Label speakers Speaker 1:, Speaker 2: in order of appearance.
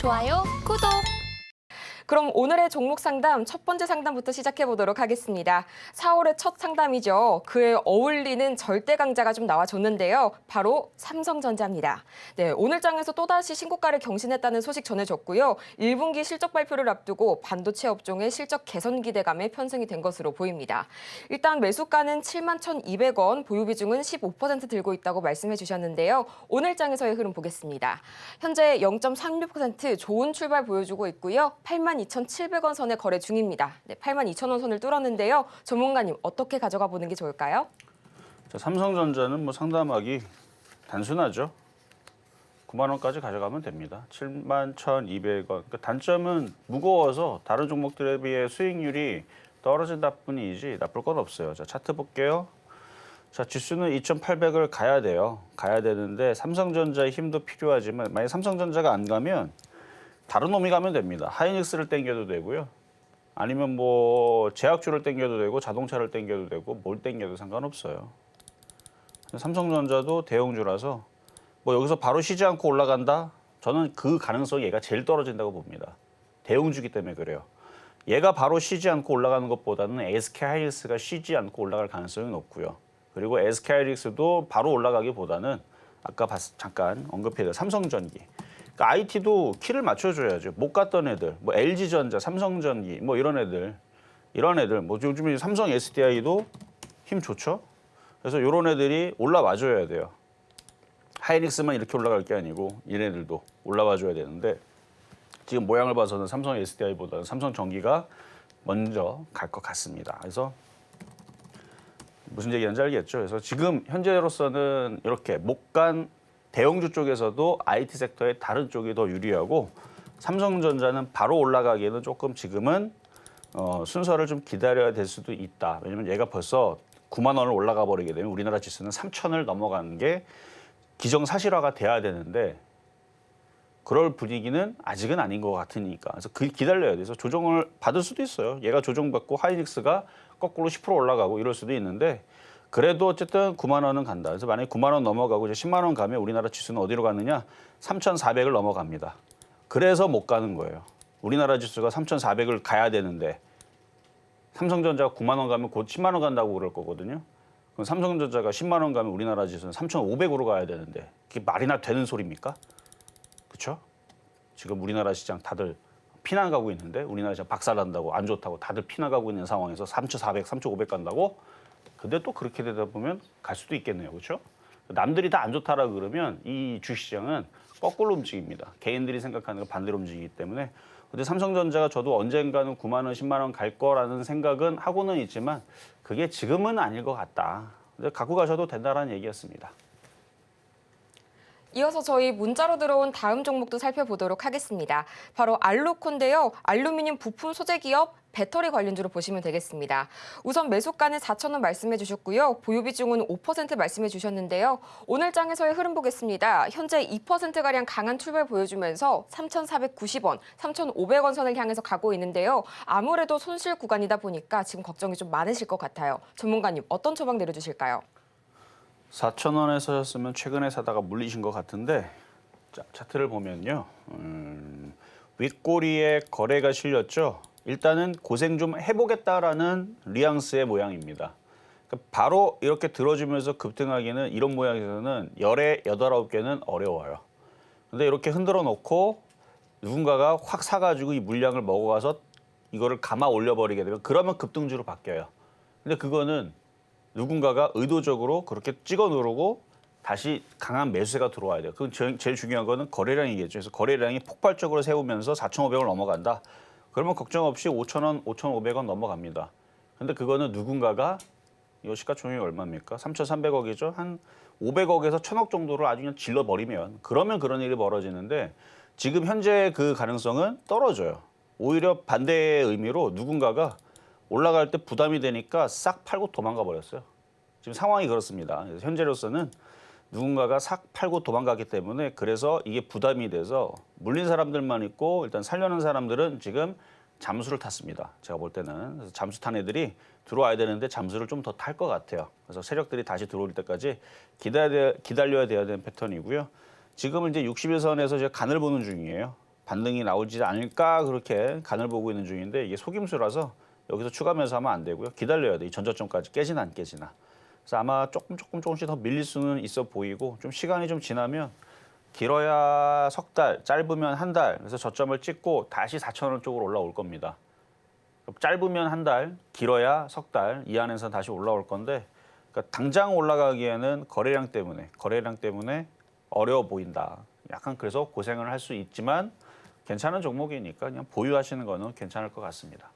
Speaker 1: 좋아요, 구독.
Speaker 2: 그럼 오늘의 종목 상담 첫 번째 상담부터 시작해 보도록 하겠습니다. 4월의 첫 상담이죠. 그에 어울리는 절대 강자가 좀 나와줬는데요. 바로 삼성전자입니다. 네, 오늘 장에서 또다시 신고가를 경신했다는 소식 전해졌고요. 1분기 실적 발표를 앞두고 반도체 업종의 실적 개선 기대감에 편승이 된 것으로 보입니다. 일단 매수가는 71,200원, 보유 비중은 15% 들고 있다고 말씀해 주셨는데요. 오늘 장에서의 흐름 보겠습니다. 현재 0.36% 좋은 출발 보여주고 있고요. 82,700원 선에 거래 중입니다. 네, 82,000원 선을 뚫었는데요. 전문가님 어떻게 가져가 보는 게 좋을까요?
Speaker 3: 자, 삼성전자는 뭐 상담하기 단순하죠. 9만 원까지 가져가면 됩니다. 71,200원. 그러니까 단점은 무거워서 다른 종목들에 비해 수익률이 떨어진다 뿐이지 나쁠 건 없어요. 자, 차트 볼게요. 자, 지수는 2,800을 가야 돼요. 가야 되는데 삼성전자의 힘도 필요하지만 만약 삼성전자가 안 가면 다른 놈이 가면 됩니다. 하이닉스를 땡겨도 되고요. 아니면 뭐 제약주를 땡겨도 되고 자동차를 땡겨도 되고 뭘 땡겨도 상관없어요. 삼성전자도 대형주라서 뭐 여기서 바로 쉬지 않고 올라간다? 저는 그 가능성이 얘가 제일 떨어진다고 봅니다. 대형주기 때문에 그래요. 얘가 바로 쉬지 않고 올라가는 것보다는 SK하이닉스가 쉬지 않고 올라갈 가능성이 높고요. 그리고 SK하이닉스도 바로 올라가기보다는 아까 잠깐 언급해드린 삼성전기. 그러니까 IT도 키를 맞춰줘야죠. 못 갔던 애들, 뭐 LG전자, 삼성전기, 뭐 이런 애들, 뭐 요즘에 삼성 SDI도 힘 좋죠. 그래서 이런 애들이 올라와줘야 돼요. 하이닉스만 이렇게 올라갈 게 아니고 얘네들도 올라와줘야 되는데 지금 모양을 봐서는 삼성 SDI보다는 삼성전기가 먼저 갈 것 같습니다. 그래서 무슨 얘기하는지 알겠죠. 그래서 지금 현재로서는 이렇게 못 간 대형주 쪽에서도 IT 섹터의 다른 쪽이 더 유리하고 삼성전자는 바로 올라가기에는 조금 지금은 순서를 좀 기다려야 될 수도 있다. 왜냐면 얘가 벌써 9만 원을 올라가 버리게 되면 우리나라 지수는 3천을 넘어가는 게 기정사실화가 돼야 되는데 그럴 분위기는 아직은 아닌 것 같으니까. 그래서 기다려야 돼서 조정을 받을 수도 있어요. 얘가 조정받고 하이닉스가 거꾸로 10% 올라가고 이럴 수도 있는데 그래도 어쨌든 9만 원은 간다. 그래서 만약에 9만 원 넘어가고 이제 10만 원 가면 우리나라 지수는 어디로 가느냐? 3,400을 넘어갑니다. 그래서 못 가는 거예요. 우리나라 지수가 3,400을 가야 되는데 삼성전자가 9만 원 가면 곧 10만 원 간다고 그럴 거거든요. 그럼 삼성전자가 10만 원 가면 우리나라 지수는 3,500으로 가야 되는데 그게 말이나 되는 소리입니까? 그렇죠? 지금 우리나라 시장 다들 피난 가고 있는데 우리나라 시장 박살난다고 안 좋다고 다들 피난 가고 있는 상황에서 3,400, 3,500 간다고? 근데 또 그렇게 되다 보면 갈 수도 있겠네요. 그렇죠? 남들이 다 안 좋다라 그러면 이 주식시장은 거꾸로 움직입니다. 개인들이 생각하는 거 반대로 움직이기 때문에 근데 삼성전자가 저도 언젠가는 9만 원, 10만 원 갈 거라는 생각은 하고는 있지만 그게 지금은 아닐 것 같다. 근데 갖고 가셔도 된다라는 얘기였습니다.
Speaker 2: 이어서 저희 문자로 들어온 다음 종목도 살펴보도록 하겠습니다. 바로 알루코인데요. 알루미늄 부품 소재 기업 배터리 관련주로 보시면 되겠습니다. 우선 매수가는 4,000원 말씀해 주셨고요. 보유 비중은 5% 말씀해 주셨는데요. 오늘 장에서의 흐름 보겠습니다. 현재 2%가량 강한 출발 보여주면서 3,490원, 3,500원 선을 향해서 가고 있는데요. 아무래도 손실 구간이다 보니까 지금 걱정이 좀 많으실 것 같아요. 전문가님 어떤 처방 내려주실까요?
Speaker 3: 4,000원에 사셨으면 최근에 사다가 물리신 것 같은데 자, 차트를 보면요. 윗꼬리에 거래가 실렸죠. 일단은 고생 좀 해보겠다라는 뉘앙스의 모양입니다. 그러니까 바로 이렇게 들어주면서 급등하기는 이런 모양에서는 열에 8, 9개는 어려워요. 근데 이렇게 흔들어 놓고 누군가가 확 사가지고 이 물량을 먹어가서 이거를 감아 올려버리게 되면 그러면 급등주로 바뀌어요. 근데 그거는 누군가가 의도적으로 그렇게 찍어 누르고 다시 강한 매수세가 들어와야 돼요. 그건 제일 중요한 거는 거래량이겠죠. 그래서 거래량이 폭발적으로 세우면서 4,500을 넘어간다. 그러면 걱정 없이 5,000원, 5,500원 넘어갑니다. 근데 그거는 누군가가 이 시가총액이 얼마입니까? 3,300억이죠. 한 500억에서 1,000억 정도를 아주 그냥 질러버리면 그러면 그런 일이 벌어지는데 지금 현재 그 가능성은 떨어져요. 오히려 반대의 의미로 누군가가 올라갈 때 부담이 되니까 싹 팔고 도망가 버렸어요. 지금 상황이 그렇습니다. 그래서 현재로서는 누군가가 싹 팔고 도망갔기 때문에 그래서 이게 부담이 돼서 물린 사람들만 있고 일단 살려는 사람들은 지금 잠수를 탔습니다. 제가 볼 때는. 그래서 잠수 탄 애들이 들어와야 되는데 잠수를 좀 더 탈 것 같아요. 그래서 세력들이 다시 들어올 때까지 기다려야 돼야 되는 패턴이고요. 지금은 이제 61선에서 제가 간을 보는 중이에요. 반등이 나오지 않을까 그렇게 간을 보고 있는 중인데 이게 속임수라서 여기서 추가 매수하면 안 되고요. 기다려야 돼. 이 전저점까지 깨지나 안 깨지나. 그래서 아마 조금씩 더 밀릴 수는 있어 보이고 좀 시간이 좀 지나면 길어야 석 달, 짧으면 한 달. 그래서 저점을 찍고 다시 4,000원 쪽으로 올라올 겁니다. 짧으면 한 달, 길어야 석 달 이 안에서 다시 올라올 건데 그러니까 당장 올라가기에는 거래량 때문에 어려워 보인다. 약간 그래서 고생을 할 수 있지만 괜찮은 종목이니까 그냥 보유하시는 거는 괜찮을 것 같습니다.